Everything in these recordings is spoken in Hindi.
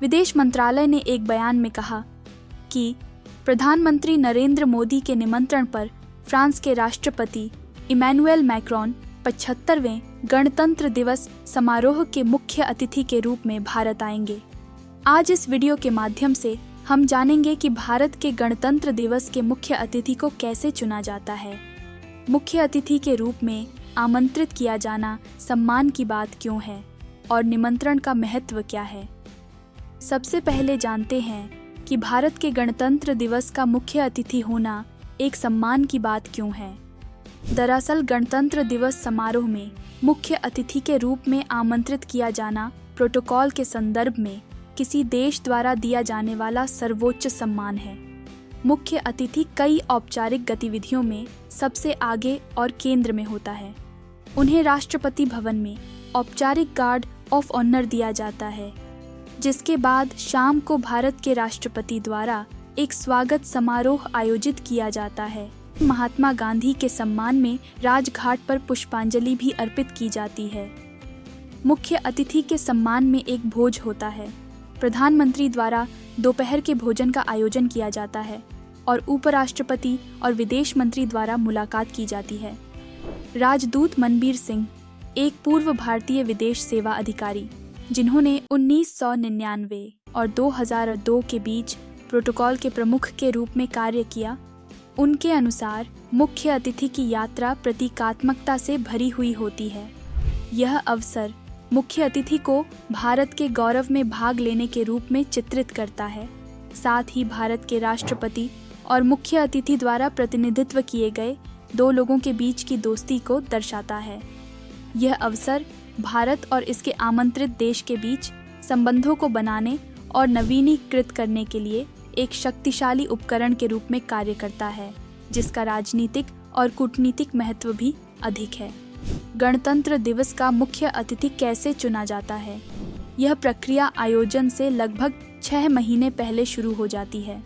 विदेश मंत्रालय ने एक बयान में कहा कि प्रधानमंत्री नरेंद्र मोदी के निमंत्रण पर फ्रांस के राष्ट्रपति इमैनुएल मैक्रोन 75वें गणतंत्र दिवस समारोह के मुख्य अतिथि के रूप में भारत आएंगे। आज इस वीडियो के माध्यम से हम जानेंगे कि भारत के गणतंत्र दिवस के मुख्य अतिथि को कैसे चुना जाता है, मुख्य अतिथि के रूप में आमंत्रित किया जाना सम्मान की बात क्यों है और निमंत्रण का महत्व क्या है। सबसे पहले जानते हैं कि भारत के गणतंत्र दिवस का मुख्य अतिथि होना एक सम्मान की बात क्यों है। दरअसल गणतंत्र दिवस समारोह में मुख्य अतिथि के रूप में आमंत्रित किया जाना प्रोटोकॉल के संदर्भ में किसी देश द्वारा दिया जाने वाला सर्वोच्च सम्मान है। मुख्य अतिथि कई औपचारिक गतिविधियों में सबसे आगे और केंद्र में होता है। उन्हें राष्ट्रपति भवन में औपचारिक गार्ड ऑफ ऑनर दिया जाता है, जिसके बाद शाम को भारत के राष्ट्रपति द्वारा एक स्वागत समारोह आयोजित किया जाता है। महात्मा गांधी के सम्मान में राजघाट पर पुष्पांजलि भी अर्पित की जाती है। मुख्य अतिथि के सम्मान में एक भोज होता है। प्रधानमंत्री द्वारा दोपहर के भोजन का आयोजन किया जाता है और उपराष्ट्रपति और विदेश मंत्री द्वारा मुलाकात की जाती है। राजदूत मनबीर सिंह एक पूर्व भारतीय विदेश सेवा अधिकारी, जिन्होंने 1999 और 2002 के बीच प्रोटोकॉल के प्रमुख के रूप में कार्य किया, उनके अनुसार मुख्य अतिथि की यात्रा प्रतीकात्मकता से भरी हुई होती है। यह अवसर मुख्य अतिथि को भारत के गौरव में भाग लेने के रूप में चित्रित करता है। साथ ही भारत के राष्ट्रपति और मुख्य अतिथि द्वारा प्रतिनिधित्व किए गए दो लोगों के बीच की दोस्ती को दर्शाता है। यह अवसर भारत और इसके आमंत्रित देश के बीच संबंधों को बनाने और नवीनीकृत करने के लिए एक शक्तिशाली उपकरण के रूप में कार्य करता है, जिसका राजनीतिक और कूटनीतिक महत्व भी अधिक है। गणतंत्र दिवस का मुख्य अतिथि कैसे चुना जाता है? यह प्रक्रिया आयोजन से लगभग 6 महीने पहले शुरू हो जाती है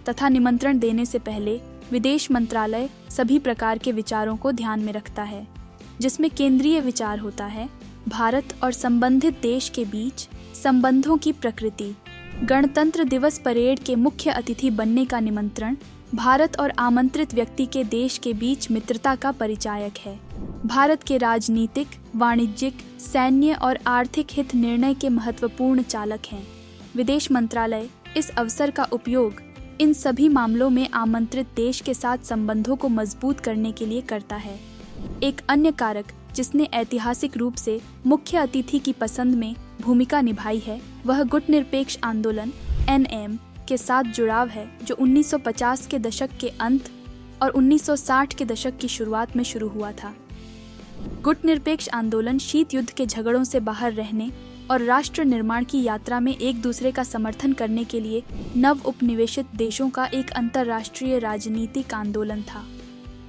तथा निमंत्रण देने से पहले विदेश मंत्रालय सभी प्रकार के विचारों को ध्यान में रखता है, जिसमें केंद्रीय विचार होता है भारत और संबंधित देश के बीच संबंधों की प्रकृति। गणतंत्र दिवस परेड के मुख्य अतिथि बनने का निमंत्रण भारत और आमंत्रित व्यक्ति के देश के बीच मित्रता का परिचायक है। भारत के राजनीतिक, वाणिज्यिक, सैन्य और आर्थिक हित निर्णय के महत्वपूर्ण चालक हैं। विदेश मंत्रालय इस अवसर का उपयोग इन सभी मामलों में आमंत्रित देश के साथ संबंधों को मजबूत करने के लिए करता है। एक अन्य कारक जिसने ऐतिहासिक रूप से मुख्य अतिथि की पसंद में भूमिका निभाई है, वह गुटनिरपेक्ष आंदोलन NM के साथ जुड़ाव है, जो 1950 के दशक के अंत और 1960 के दशक की शुरुआत में शुरू हुआ था। गुटनिरपेक्ष आंदोलन शीत युद्ध के झगड़ों से बाहर रहने और राष्ट्र निर्माण की यात्रा में एक दूसरे का समर्थन करने के लिए नव उपनिवेशित देशों का एक अंतर्राष्ट्रीय राजनीतिक आंदोलन था।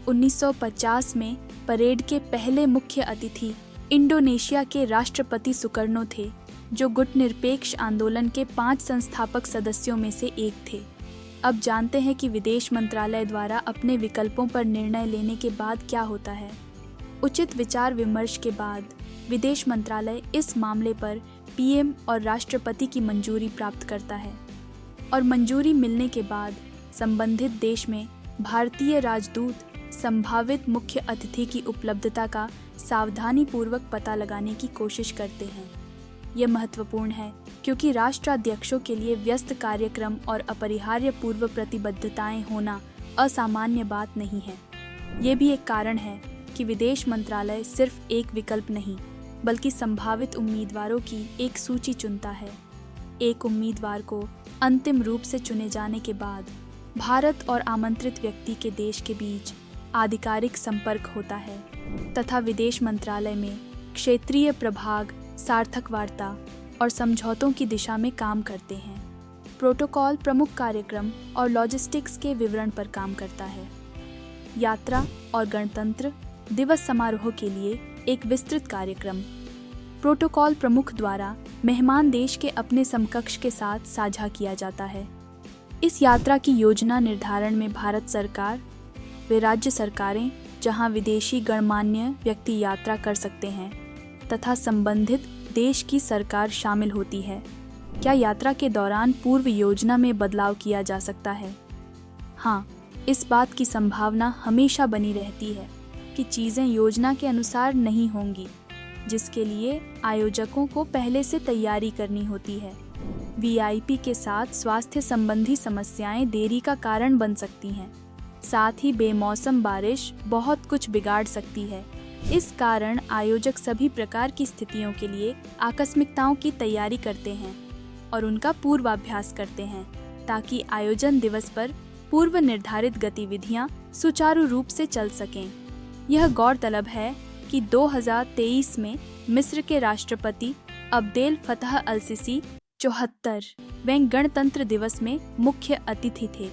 1950 में परेड के पहले मुख्य अतिथि इंडोनेशिया के राष्ट्रपति सुकर्नो थे, जो गुटनिरपेक्ष आंदोलन के 5 संस्थापक सदस्यों में से एक थे। अब जानते हैं कि विदेश मंत्रालय द्वारा अपने विकल्पों पर निर्णय लेने के बाद क्या होता है। उचित विचार विमर्श के बाद विदेश मंत्रालय इस मामले पर PM और राष्ट्रपति की मंजूरी प्राप्त करता है और मंजूरी मिलने के बाद संबंधित देश में भारतीय राजदूत संभावित मुख्य अतिथि की उपलब्धता का सावधानीपूर्वक पता लगाने की कोशिश करते हैं। यह महत्वपूर्ण है क्योंकि राष्ट्राध्यक्षों के लिए व्यस्त कार्यक्रम और अपरिहार्य पूर्व प्रतिबद्धताएं होना असामान्य बात नहीं है। ये भी एक कारण है कि विदेश मंत्रालय सिर्फ एक विकल्प नहीं, बल्कि संभावित उम्मीदवारों की एक सूची चुनता है। एक उम्मीदवार को अंतिम रूप से चुने जाने के बाद भारत और आमंत्रित व्यक्ति के देश के बीच आधिकारिक संपर्क होता है तथा विदेश मंत्रालय में क्षेत्रीय प्रभाग सार्थक वार्ता और समझौतों की दिशा में काम करते हैं। प्रोटोकॉल प्रमुख कार्यक्रम और लॉजिस्टिक्स के विवरण पर काम करता है। यात्रा और गणतंत्र दिवस समारोह के लिए एक विस्तृत कार्यक्रम प्रोटोकॉल प्रमुख द्वारा मेहमान देश के अपने समकक्ष के साथ साझा किया जाता है। इस यात्रा की योजना निर्धारण में भारत सरकार, वे राज्य सरकारें जहां विदेशी गणमान्य व्यक्ति यात्रा कर सकते हैं, तथा संबंधित देश की सरकार शामिल होती है। क्या यात्रा के दौरान पूर्व योजना में बदलाव किया जा सकता है? हाँ, इस बात की संभावना हमेशा बनी रहती है कि चीज़ें योजना के अनुसार नहीं होंगी, जिसके लिए आयोजकों को पहले से तैयारी करनी होती है। वीआईपी के साथ स्वास्थ्य संबंधी समस्याएं देरी का कारण बन सकती हैं। साथ ही बेमौसम बारिश बहुत कुछ बिगाड़ सकती है। इस कारण आयोजक सभी प्रकार की स्थितियों के लिए आकस्मिकताओं की तैयारी करते हैं और उनका पूर्वाभ्यास करते हैं, ताकि आयोजन दिवस पर पूर्व निर्धारित गतिविधियां सुचारू रूप से चल सकें। यह गौरतलब है कि 2023 में मिस्र के राष्ट्रपति अब्देल फतह अल-सिसी 74वें गणतंत्र दिवस में मुख्य अतिथि थे।